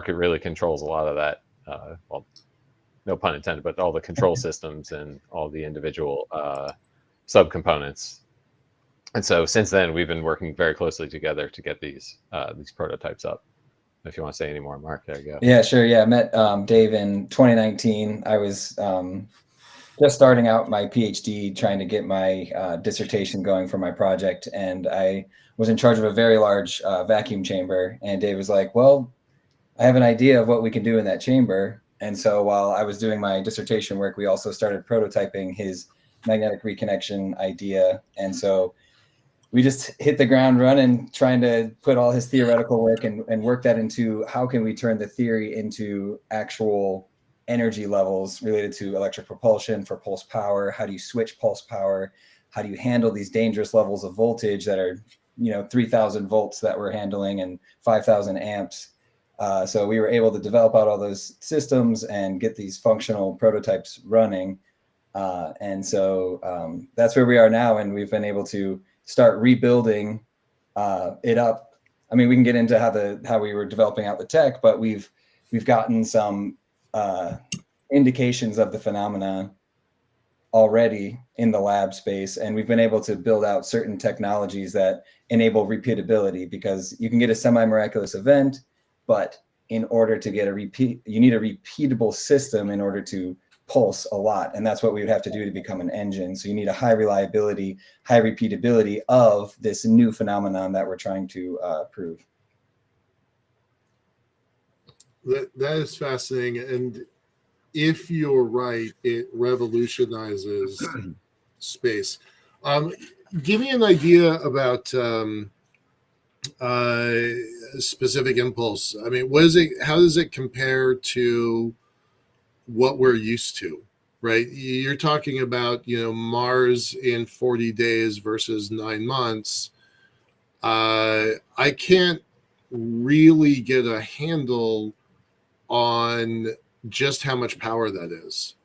Speaker 5: really controls a lot of that. Well, no pun intended, but all the control systems and all the individual subcomponents. And so since then, we've been working very closely together to get these prototypes up. If you want to say any more, Mark, there you go.
Speaker 6: Yeah, sure. Yeah, I met Dave in 2019. I was just starting out my PhD, trying to get my dissertation going for my project, and I was in charge of a very large vacuum chamber. And Dave was like, "Well, I have an idea of what we can do in that chamber." And so while I was doing my dissertation work, we also started prototyping his magnetic reconnection idea. And so we just hit the ground running, trying to put all his theoretical work and work that into how can we turn the theory into actual energy levels related to electric propulsion for pulse power. How do you switch pulse power? How do you handle these dangerous levels of voltage that are, 3,000 volts that we're handling and 5,000 amps? So we were able to develop out all those systems and get these functional prototypes running. And so that's where we are now. And we've been able to start rebuilding it up. I mean, we can get into how we were developing out the tech, but we've gotten some indications of the phenomena already in the lab space, and we've been able to build out certain technologies that enable repeatability, because you can get a semi-miraculous event, but in order to get you need a repeatable system in order to pulse a lot, and that's what we would have to do to become an engine. So you need a high reliability, high repeatability of this new phenomenon that we're trying to prove.
Speaker 2: That is fascinating, and if you're right, it revolutionizes space. Give me an idea about specific impulse. I mean, how does it compare to what we're used to, right? You're talking about, Mars in 40 days versus 9 months. I can't really get a handle on just how much power that is.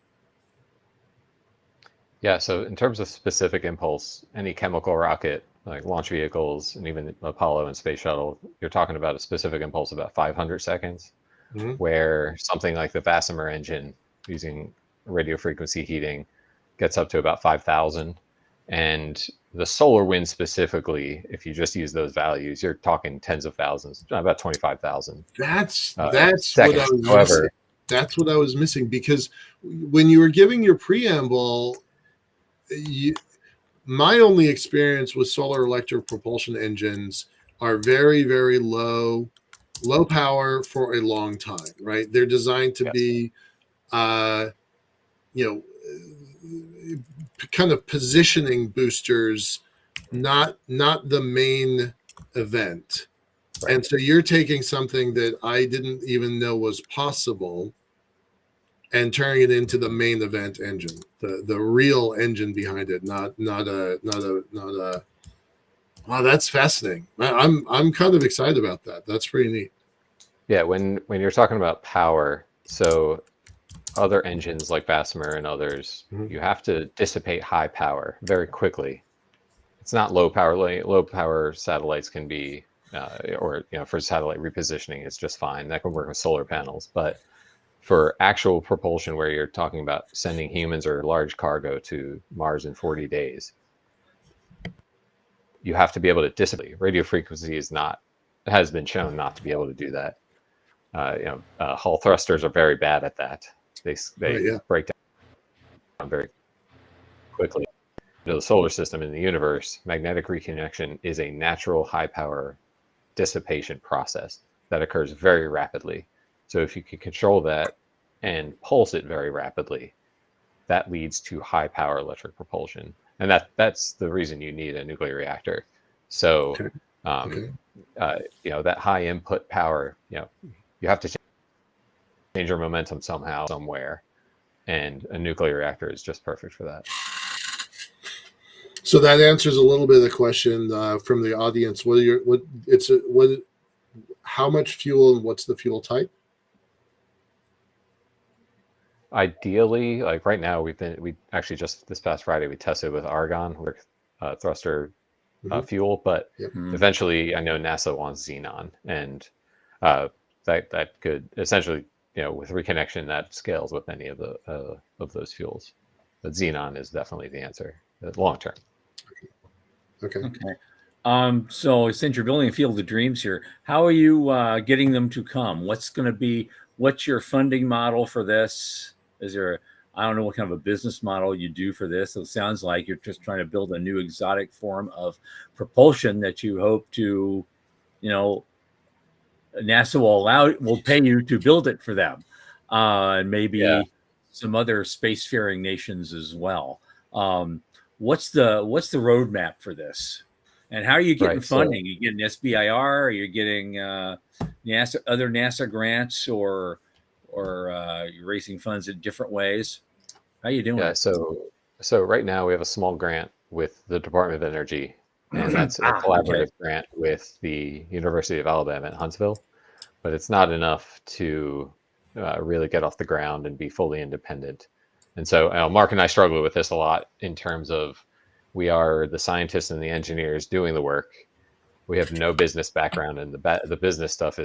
Speaker 5: Yeah, so in terms of specific impulse, any chemical rocket, like launch vehicles and even Apollo and Space Shuttle, you're talking about a specific impulse about 500 seconds, where something like the Bessemer engine using radio frequency heating gets up to about 5,000. And the solar wind specifically, if you just use those values, you're talking tens of thousands, about 25,000.
Speaker 2: That's
Speaker 5: seconds.
Speaker 2: what I was missing. That's what I was missing, because when you were giving your preamble, my only experience with solar electric propulsion engines are very, very low power for a long time, right? They're designed to be, kind of positioning boosters, not the main event. Right. And so you're taking something that I didn't even know was possible and turning it into the main event engine, the real engine behind it, not a. Wow, that's fascinating. I'm kind of excited about that. That's pretty neat.
Speaker 5: Yeah, when you're talking about power, so other engines like Bessemer and others, you have to dissipate high power very quickly. It's not low power. Low power satellites can be, for satellite repositioning, it's just fine. That can work with solar panels. But for actual propulsion, where you're talking about sending humans or large cargo to Mars in 40 days, you have to be able to dissipate. Radio frequency has been shown not to be able to do that. Hull thrusters are very bad at that. They break down very quickly. The solar system in the universe, magnetic reconnection is a natural high power dissipation process that occurs very rapidly. So if you can control that and pulse it very rapidly, that leads to high power electric propulsion. And that's the reason you need a nuclear reactor. So, that high input power, you have to change your momentum somehow, somewhere. and a nuclear reactor is just perfect for that.
Speaker 2: So that answers a little bit of the question from the audience. How much fuel and what's the fuel type?
Speaker 5: Ideally, like right now, we actually just this past Friday we tested with argon with thruster fuel, but eventually I know NASA wants xenon, and that could essentially, with reconnection that scales with any of the of those fuels. But xenon is definitely the answer long term.
Speaker 2: Okay.
Speaker 1: So since you're building a field of dreams here, how are you getting them to come? What's your funding model for this? Is there, I don't know what kind of a business model you do for this. It sounds like you're just trying to build a new exotic form of propulsion that you hope to, NASA will pay you to build it for them. And maybe some other spacefaring nations as well. What's the roadmap for this? And how are you getting funding? Are you getting SBIR? Are you getting NASA, other NASA grants, or you're raising funds in different ways? How are you doing?
Speaker 5: Yeah, so right now we have a small grant with the Department of Energy, and that's a collaborative grant with the University of Alabama at Huntsville, but it's not enough to really get off the ground and be fully independent. And so Mark and I struggle with this a lot in terms of we are the scientists and the engineers doing the work. We have no business background, and the business stuff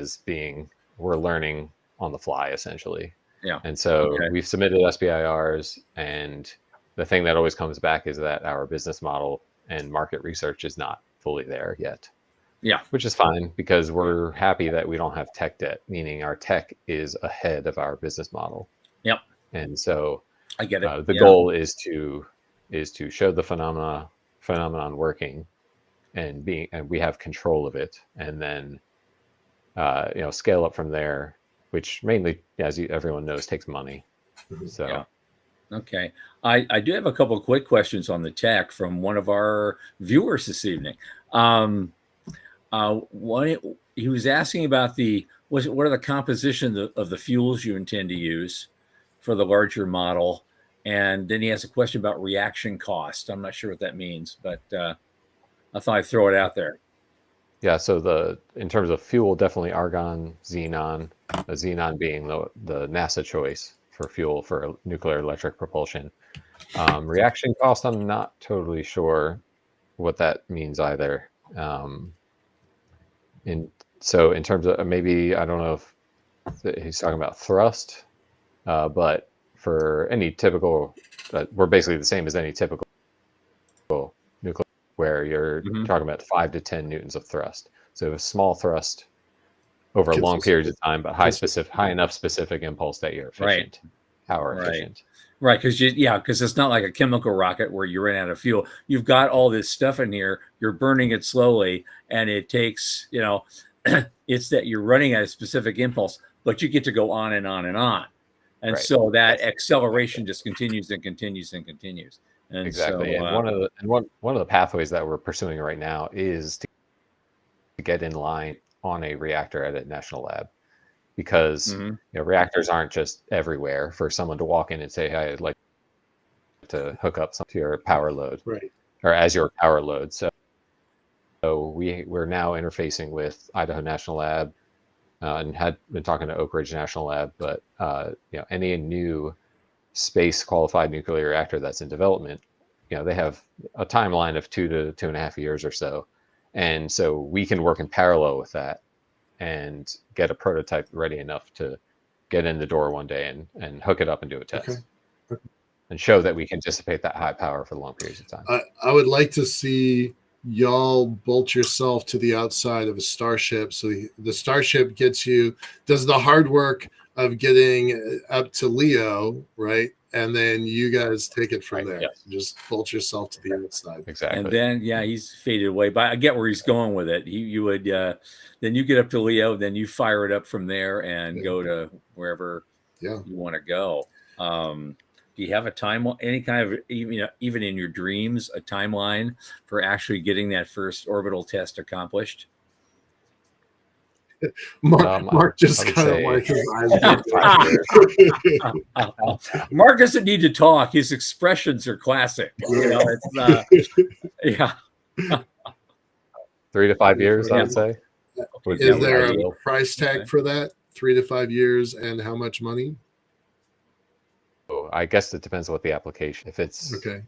Speaker 5: we're learning on the fly essentially.
Speaker 1: Yeah.
Speaker 5: And so we've submitted SBIRs, and the thing that always comes back is that our business model and market research is not fully there yet.
Speaker 1: Yeah.
Speaker 5: Which is fine because we're happy that we don't have tech debt, meaning our tech is ahead of our business model.
Speaker 1: Yep.
Speaker 5: And so
Speaker 1: I get it.
Speaker 5: The goal is to show the phenomenon working and we have control of it, and then scale up from there, which mainly, as everyone knows, takes money. So
Speaker 1: okay, I do have a couple of quick questions on the tech from one of our viewers this evening. He was asking about what are the composition of the fuels you intend to use for the larger model, and then he has a question about reaction cost. I'm not sure what that means, but I thought I'd throw it out there.
Speaker 5: Yeah, so in terms of fuel, definitely argon, xenon. Xenon being the NASA choice for fuel for nuclear electric propulsion. Reaction cost, I'm not totally sure what that means either. In terms of maybe, I don't know if he's talking about thrust, but for any typical, we're basically the same as any typical nuclear, where you're talking about 5 to 10 newtons of thrust. So a small thrust over long periods of time, but high enough specific impulse that you're efficient, power efficient.
Speaker 1: Right, because it's not like a chemical rocket where you run out of fuel. You've got all this stuff in here. You're burning it slowly, and it takes, it's that you're running at a specific impulse, but you get to go on and on and on, and so that acceleration just continues and continues and continues. And
Speaker 5: exactly.
Speaker 1: So,
Speaker 5: and one of the pathways that we're pursuing right now is to get in line on a reactor at a national lab, because reactors aren't just everywhere for someone to walk in and say, hey, I'd like to hook up to your power load, or as your power load. So we're now interfacing with Idaho National Lab and had been talking to Oak Ridge National Lab, but any new space qualified nuclear reactor that's in development, they have a timeline of 2 to 2.5 years or so, and so we can work in parallel with that and get a prototype ready enough to get in the door one day and hook it up and do a test and show that we can dissipate that high power for long periods of time.
Speaker 2: I would like to see y'all bolt yourself to the outside of a Starship, so the Starship does the hard work of getting up to Leo, right? And then you guys take it from there. Yes. Just bolt yourself to the outside.
Speaker 5: Exactly.
Speaker 1: And then, he's faded away. But I get where he's going with it. You would, then you get up to Leo, then you fire it up from there and go to wherever you want to go. Do you have a time, any kind of, even in your dreams, a timeline for actually getting that first orbital test accomplished?
Speaker 2: Mark just
Speaker 5: I would
Speaker 2: kind of
Speaker 5: say
Speaker 2: like his eyes.
Speaker 5: in 5 years.
Speaker 1: Mark doesn't need to talk. His expressions are classic. You know, it's yeah.
Speaker 5: 3 to 5 years, I
Speaker 1: Yeah.
Speaker 5: would say.
Speaker 2: Is there a
Speaker 5: ideal.
Speaker 2: price tag for that? 3 to 5 years, and how much money?
Speaker 5: Oh, I guess it depends on what the application. If it's
Speaker 2: Okay.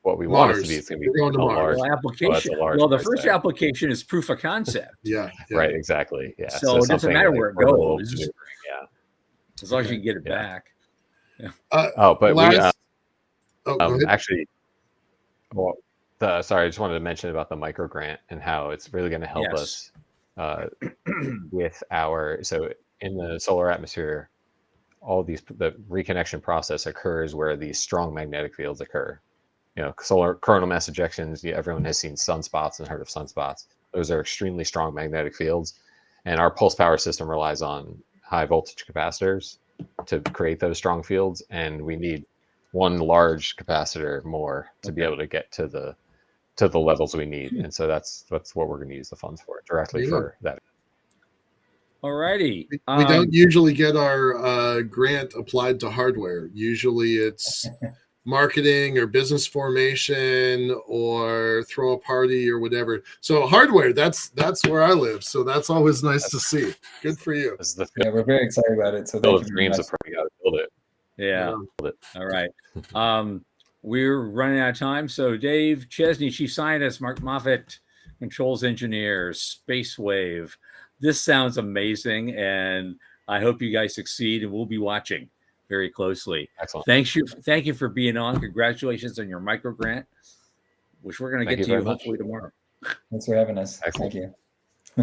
Speaker 5: what we want it
Speaker 2: Mars.
Speaker 5: to be, it's going to
Speaker 2: We're
Speaker 5: be
Speaker 2: going to
Speaker 5: a
Speaker 2: Mars.
Speaker 5: large.
Speaker 1: Well, application.
Speaker 5: a large
Speaker 1: Well, the
Speaker 5: price
Speaker 1: first
Speaker 5: tag.
Speaker 1: application is proof of concept.
Speaker 2: Yeah.
Speaker 5: Right, exactly. Yeah.
Speaker 1: So it doesn't
Speaker 5: something
Speaker 1: matter
Speaker 5: like
Speaker 1: where it
Speaker 5: orbital
Speaker 1: goes.
Speaker 5: maneuvering, yeah.
Speaker 1: As long as you can get it
Speaker 5: Yeah.
Speaker 1: back.
Speaker 5: Oh, but we
Speaker 2: Last. Go ahead.
Speaker 5: actually, well, sorry, I just wanted to mention about the micro grant and how it's really going to help
Speaker 1: Yes.
Speaker 5: us with so in the solar atmosphere, the reconnection process occurs where these strong magnetic fields occur. You know, solar coronal mass ejections. Everyone has seen sunspots and heard of sunspots. Those are extremely strong magnetic fields, and our pulse power system relies on high voltage capacitors to create those strong fields, and we need one large capacitor more to be able to get to the levels we need. And so that's what we're going to use the funds for, directly for that.
Speaker 1: All righty.
Speaker 2: We don't usually get our grant applied to hardware. Usually it's marketing or business formation or throw a party or whatever. So hardware, that's where I live. So that's always nice to see. Good for you.
Speaker 5: This is the
Speaker 6: Yeah, we're very excited about it. So
Speaker 5: field
Speaker 6: thank
Speaker 5: of
Speaker 6: you very
Speaker 5: dreams
Speaker 6: much.
Speaker 5: of we got to build it.
Speaker 1: Yeah.
Speaker 5: Build it.
Speaker 1: All right. We're running out of time. So Dave Chesney, Chief Scientist, Mark Moffett, Controls Engineer, SpaceWave. This sounds amazing, and I hope you guys succeed, and we'll be watching very closely.
Speaker 5: Excellent.
Speaker 1: Thank you for being on. Congratulations on your micro grant, which we're going to get to you hopefully tomorrow.
Speaker 6: Thanks for having us.
Speaker 5: Excellent.
Speaker 6: Thank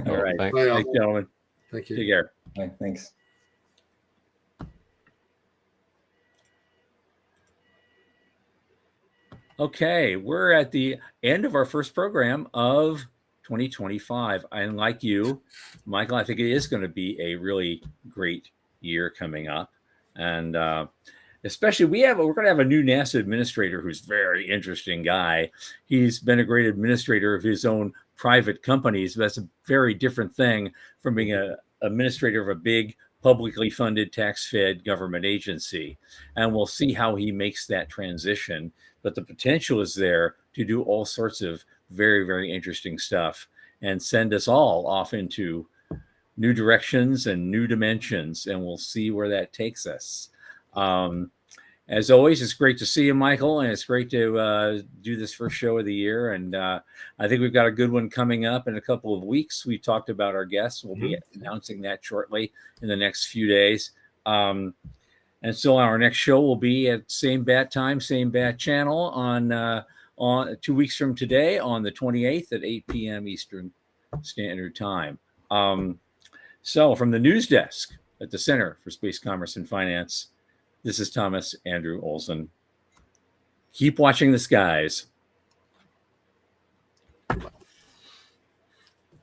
Speaker 6: you.
Speaker 1: All right.
Speaker 5: Thanks.
Speaker 1: Thanks, gentlemen.
Speaker 2: Thank you.
Speaker 1: Take care.
Speaker 6: Bye. Thanks.
Speaker 1: Okay, we're at the end of our first program of 2025. And like you, Michael, I think it is going to be a really great year coming up. And especially we're going to have a new NASA administrator who's a very interesting guy. He's been a great administrator of his own private companies. But that's a very different thing from being an administrator of a big publicly funded tax-fed government agency. And we'll see how he makes that transition. But the potential is there to do all sorts of very, very interesting stuff and send us all off into new directions and new dimensions. And we'll see where that takes us. As always, it's great to see you, Michael, and it's great to do this first show of the year. And I think we've got a good one coming up in a couple of weeks. We talked about our guests. We'll be announcing that shortly in the next few days. And so our next show will be at same bat time, same bat channel on 2 weeks from today on the 28th at 8 p.m. Eastern Standard Time. So from the news desk at the Center for Space Commerce and Finance, this is Thomas Andrew Olson. Keep watching the skies.